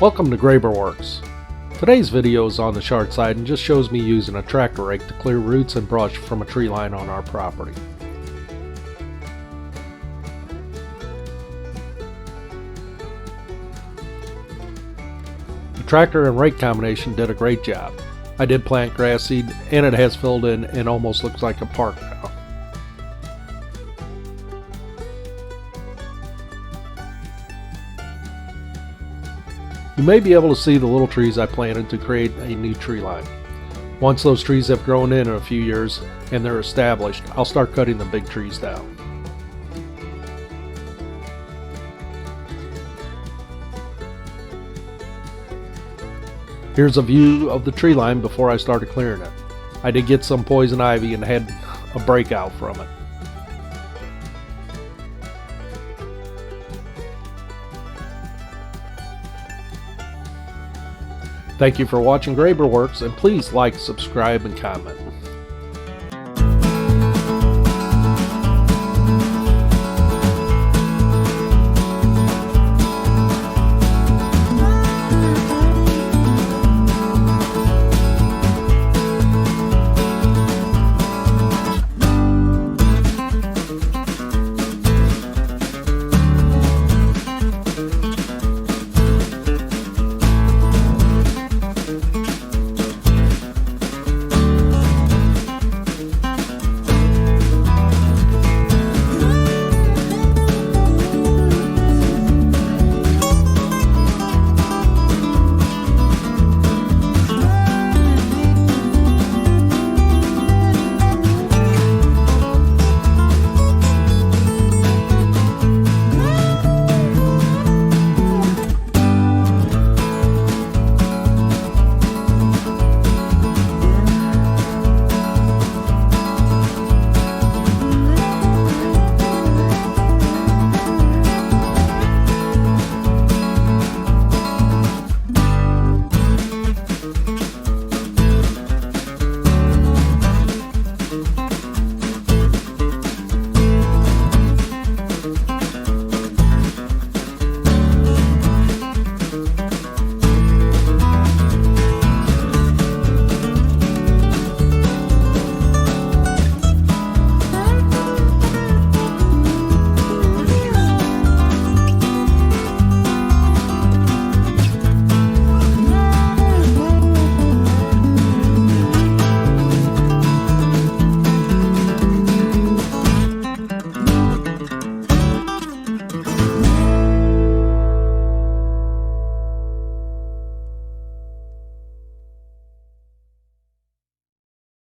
Welcome to Werks. Today's video is on the short side and just shows me using a tractor rake to clear roots and brush from a tree line on our property. The tractor and rake combination did a great job. I did plant grass seed and it has filled in and almost looks like a park now. You may be able to see the little trees I planted to create a new tree line. Once those trees have grown in a few years and they're established, I'll start cutting the big trees down. Here's a view of the tree line before I started clearing it. I did get some poison ivy and had a breakout from it. Thank you for watching Werks, and please like, subscribe, and comment.